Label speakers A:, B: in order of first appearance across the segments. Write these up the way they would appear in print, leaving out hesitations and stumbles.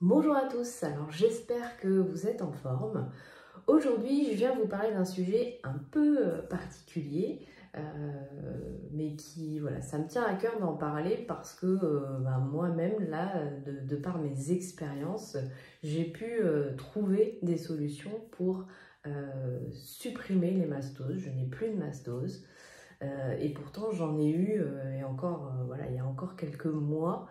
A: Bonjour à tous, alors j'espère que vous êtes en forme. Aujourd'hui, je viens vous parler d'un sujet un peu particulier, mais qui, voilà, ça me tient à cœur d'en parler parce que moi-même, là, de par mes expériences, j'ai pu trouver des solutions pour supprimer les mastoses. Je n'ai plus de mastoses et pourtant j'en ai eu, et encore, voilà, il y a encore quelques mois.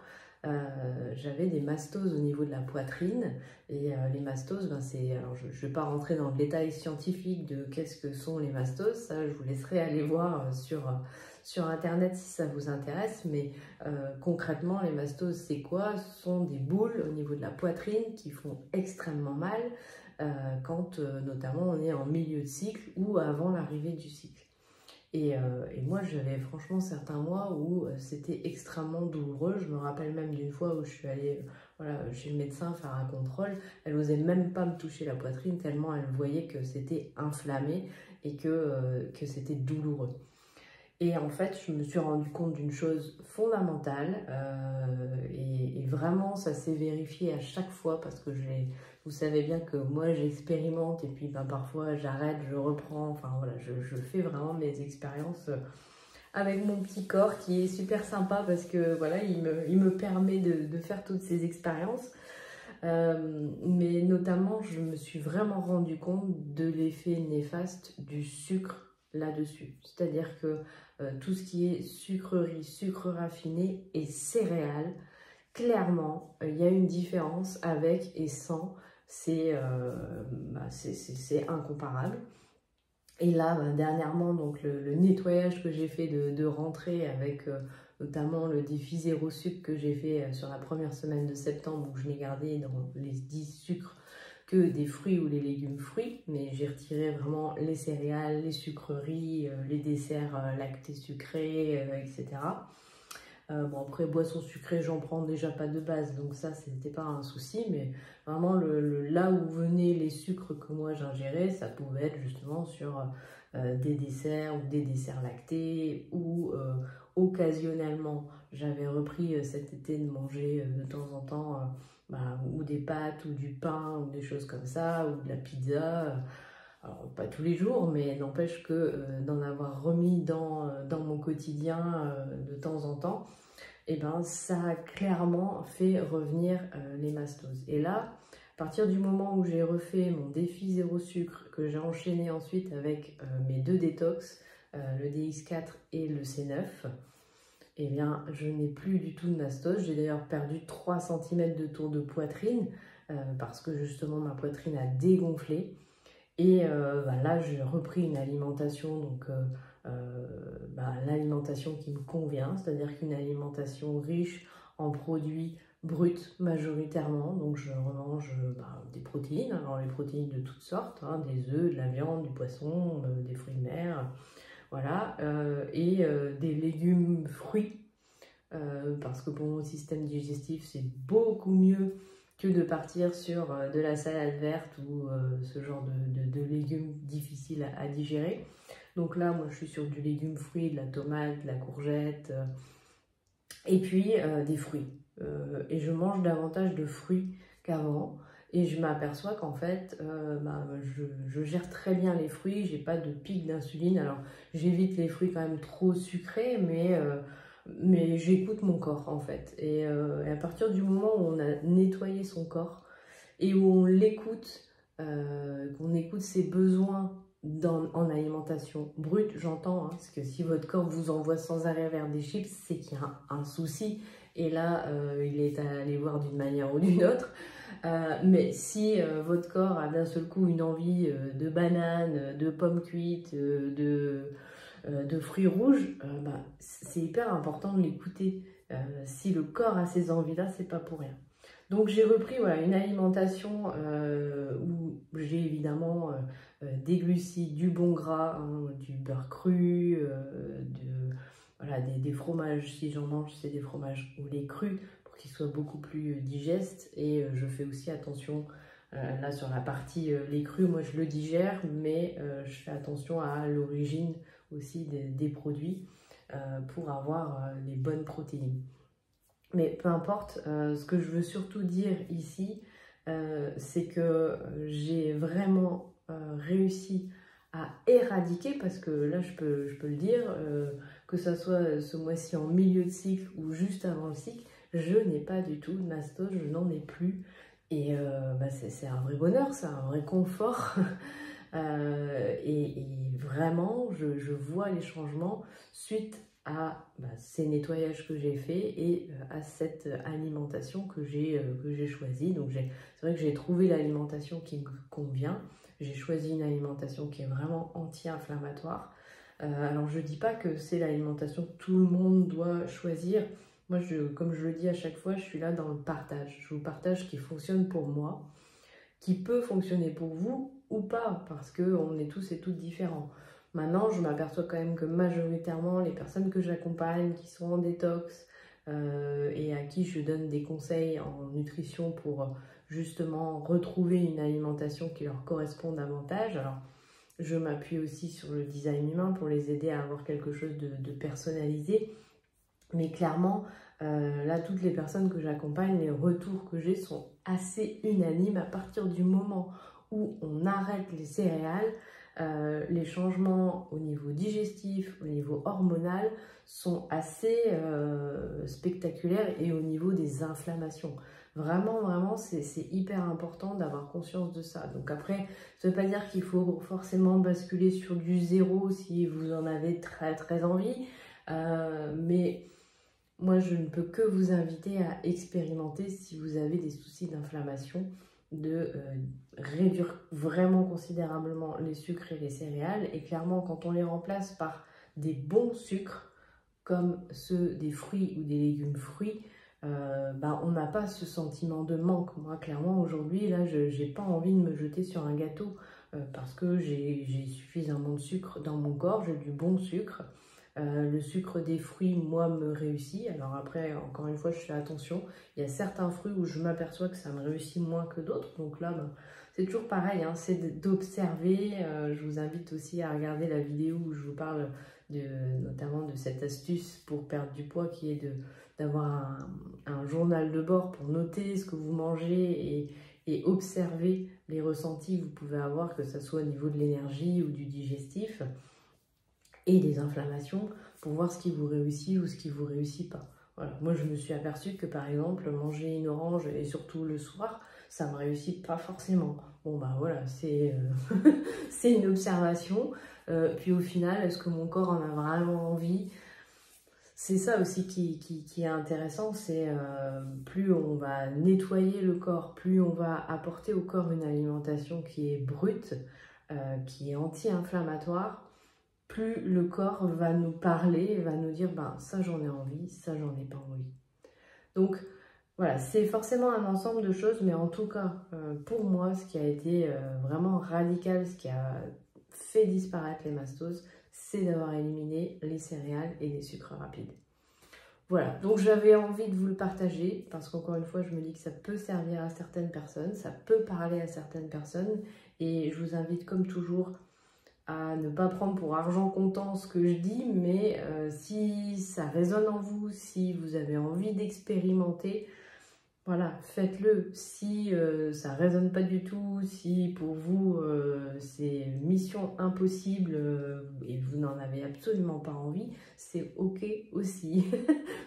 A: J'avais des mastoses au niveau de la poitrine et les mastoses, alors je ne vais pas rentrer dans le détail scientifique de qu'est-ce que sont les mastoses, ça je vous laisserai aller voir sur internet si ça vous intéresse, mais concrètement les mastoses c'est quoi? Ce sont des boules au niveau de la poitrine qui font extrêmement mal quand notamment on est en milieu de cycle ou avant l'arrivée du cycle. Et moi, j'avais franchement certains mois où c'était extrêmement douloureux. Je me rappelle même d'une fois où je suis allée voilà, chez le médecin faire un contrôle. Elle n'osait même pas me toucher la poitrine tellement elle voyait que c'était inflammé et que c'était douloureux. Et en fait, je me suis rendu compte d'une chose fondamentale et vraiment, ça s'est vérifié à chaque fois parce que vous savez bien que moi, j'expérimente et puis parfois, j'arrête, je reprends. Enfin voilà, je fais vraiment mes expériences avec mon petit corps qui est super sympa parce que voilà, il me permet de faire toutes ces expériences. Mais notamment, je me suis vraiment rendu compte de l'effet néfaste du sucre là-dessus. C'est-à-dire que tout ce qui est sucrerie, sucre raffiné et céréales, clairement, il y a une différence avec et sans. C'est incomparable. Et là, dernièrement, donc le nettoyage que j'ai fait de rentrée avec notamment le défi zéro sucre que j'ai fait sur la première semaine de septembre, où je n'ai gardé dans les 10 sucres que des fruits ou les légumes fruits, mais j'ai retiré vraiment les céréales, les sucreries, les desserts lactés sucrés, etc. Bon, après, boisson sucrée, j'en prends déjà pas de base, donc ça, c'était pas un souci, mais vraiment, là où venaient les sucres que moi j'ingérais, ça pouvait être justement sur des desserts ou des desserts lactés, ou occasionnellement, j'avais repris cet été de manger de temps en temps ou des pâtes, ou du pain, ou des choses comme ça, ou de la pizza. Alors, pas tous les jours, mais n'empêche que d'en avoir remis dans mon quotidien de temps en temps, et ben, ça a clairement fait revenir les mastoses. Et là, à partir du moment où j'ai refait mon défi zéro sucre, que j'ai enchaîné ensuite avec mes deux détox, le DX4 et le C9, et bien, je n'ai plus du tout de mastose. J'ai d'ailleurs perdu 3 cm de tour de poitrine parce que justement ma poitrine a dégonflé. Et là, j'ai repris une alimentation, donc l'alimentation qui me convient, c'est-à-dire qu'une alimentation riche en produits bruts majoritairement. Donc je remange des protéines, alors les protéines de toutes sortes, hein, des œufs, de la viande, du poisson, des fruits de mer, voilà, et des légumes fruits. Parce que pour mon système digestif, c'est beaucoup mieux que de partir sur de la salade verte ou ce genre de légumes difficiles à digérer. Donc là, moi, je suis sur du légume fruit, de la tomate, de la courgette, et puis des fruits. Et je mange davantage de fruits qu'avant. Et je m'aperçois qu'en fait, je gère très bien les fruits, j'ai pas de pic d'insuline. Alors, j'évite les fruits quand même trop sucrés, mais j'écoute mon corps en fait. Et à partir du moment où on a nettoyé son corps et où on l'écoute, qu'on écoute ses besoins en alimentation brute, j'entends, hein, parce que si votre corps vous envoie sans arrêt vers des chips, c'est qu'il y a un souci. Et là, il est à aller voir d'une manière ou d'une autre. Mais si votre corps a d'un seul coup une envie de banane, de pommes cuites, de fruits rouges, c'est hyper important de l'écouter. Si le corps a ces envies-là, c'est pas pour rien. Donc j'ai repris voilà, une alimentation où j'ai évidemment des glucides, du bon gras, hein, du beurre cru, voilà, des fromages. Si j'en mange, c'est des fromages au lait cru pour qu'ils soient beaucoup plus digestes. Et je fais aussi attention là sur la partie lait cru, moi je le digère, mais je fais attention à l'origine aussi des produits pour avoir les bonnes protéines. Mais peu importe, ce que je veux surtout dire ici, c'est que j'ai vraiment réussi à éradiquer, parce que là je peux le dire, que ça soit ce mois-ci en milieu de cycle ou juste avant le cycle, je n'ai pas du tout de mastose, je n'en ai plus. Et c'est un vrai bonheur, c'est un vrai confort. Et vraiment, je vois les changements suite à ces nettoyages que j'ai faits et à cette alimentation que j'ai choisie. Donc c'est vrai que j'ai trouvé l'alimentation qui me convient. J'ai choisi une alimentation qui est vraiment anti-inflammatoire. Alors je ne dis pas que c'est l'alimentation que tout le monde doit choisir. Moi, comme je le dis à chaque fois, je suis là dans le partage. Je vous partage ce qui fonctionne pour moi, qui peut fonctionner pour vous ou pas, parce qu'on est tous et toutes différents. Maintenant, je m'aperçois quand même que majoritairement, les personnes que j'accompagne, qui sont en détox et à qui je donne des conseils en nutrition pour justement retrouver une alimentation qui leur correspond davantage. Alors, je m'appuie aussi sur le design humain pour les aider à avoir quelque chose de personnalisé. Mais clairement, là, toutes les personnes que j'accompagne, les retours que j'ai sont assez unanimes. À partir du moment où on arrête les céréales, les changements au niveau digestif, au niveau hormonal sont assez spectaculaires, et au niveau des inflammations. Vraiment, vraiment, c'est hyper important d'avoir conscience de ça. Donc après, ça ne veut pas dire qu'il faut forcément basculer sur du zéro si vous en avez très très envie, mais moi, je ne peux que vous inviter à expérimenter, si vous avez des soucis d'inflammation, de réduire vraiment considérablement les sucres et les céréales. Et clairement, quand on les remplace par des bons sucres, comme ceux des fruits ou des légumes fruits, on n'a pas ce sentiment de manque. Moi, clairement, aujourd'hui, là, je n'ai pas envie de me jeter sur un gâteau parce que j'ai suffisamment de sucre dans mon corps, j'ai du bon sucre. Le sucre des fruits, moi, me réussit. Alors après, encore une fois, je fais attention. Il y a certains fruits où je m'aperçois que ça me réussit moins que d'autres. Donc là, c'est toujours pareil, hein, c'est d'observer. Je vous invite aussi à regarder la vidéo où je vous parle notamment de cette astuce pour perdre du poids, qui est d'avoir un journal de bord pour noter ce que vous mangez et observer les ressentis que vous pouvez avoir, que ce soit au niveau de l'énergie ou du digestif, et des inflammations, pour voir ce qui vous réussit ou ce qui vous réussit pas. Voilà. Moi, je me suis aperçue que par exemple, manger une orange, et surtout le soir, ça me réussit pas forcément. Bon voilà, c'est c'est une observation. Puis au final, est-ce que mon corps en a vraiment envie? C'est ça aussi qui est intéressant, c'est plus on va nettoyer le corps, plus on va apporter au corps une alimentation qui est brute, qui est anti-inflammatoire, plus le corps va nous parler, va nous dire ça j'en ai envie, ça j'en ai pas envie. Donc voilà, c'est forcément un ensemble de choses, mais en tout cas, pour moi, ce qui a été vraiment radical, ce qui a fait disparaître les mastoses, c'est d'avoir éliminé les céréales et les sucres rapides. Voilà, donc j'avais envie de vous le partager, parce qu'encore une fois, je me dis que ça peut servir à certaines personnes, ça peut parler à certaines personnes, et je vous invite comme toujours à ne pas prendre pour argent comptant ce que je dis, mais si ça résonne en vous, si vous avez envie d'expérimenter, voilà, faites-le. Si ça résonne pas du tout, si pour vous c'est mission impossible et vous n'en avez absolument pas envie, c'est ok aussi.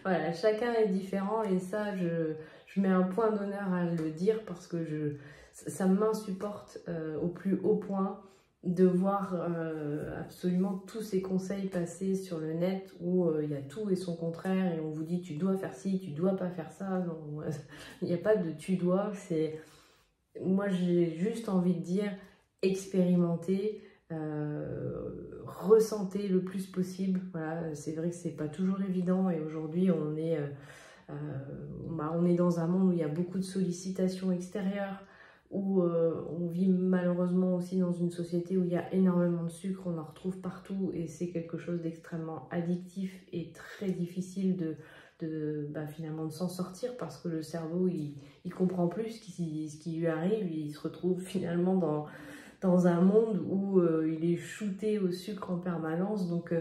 A: Voilà, chacun est différent, et ça, je mets un point d'honneur à le dire, parce que ça m'insupporte au plus haut point de voir absolument tous ces conseils passer sur le net où il y a tout et son contraire, et on vous dit tu dois faire ci, tu dois pas faire ça. Non, il n'y a pas de tu dois, c'est... Moi j'ai juste envie de dire expérimenter, ressentez le plus possible. Voilà, c'est vrai que c'est pas toujours évident, et aujourd'hui on est dans un monde où il y a beaucoup de sollicitations extérieures, où on vit malheureusement aussi dans une société où il y a énormément de sucre, on en retrouve partout, et c'est quelque chose d'extrêmement addictif et très difficile finalement de s'en sortir, parce que le cerveau il comprend plus ce qui lui arrive, il se retrouve finalement dans un monde où il est shooté au sucre en permanence. Donc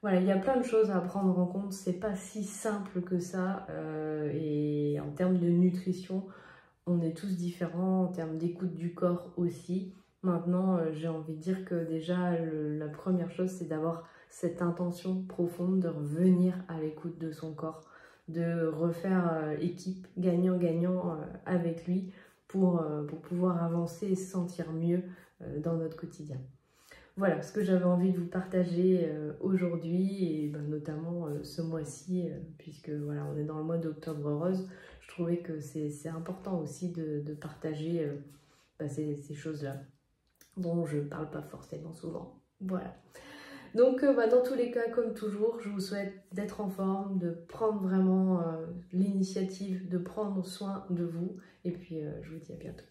A: Voilà, il y a plein de choses à prendre en compte, c'est pas si simple que ça. Et en termes de nutrition, on est tous différents, en termes d'écoute du corps aussi. Maintenant, j'ai envie de dire que déjà, la première chose, c'est d'avoir cette intention profonde de revenir à l'écoute de son corps, de refaire équipe gagnant-gagnant avec lui pour pouvoir avancer et se sentir mieux dans notre quotidien. Voilà ce que j'avais envie de vous partager aujourd'hui et ben, notamment ce mois-ci, puisque voilà, on est dans le mois d'Octobre Rose. Je trouvais que c'est important aussi de partager ben, ces choses-là dont je ne parle pas forcément souvent. Voilà. Donc bah, dans tous les cas, comme toujours, je vous souhaite d'être en forme, de prendre vraiment l'initiative, de prendre soin de vous. Et puis je vous dis à bientôt.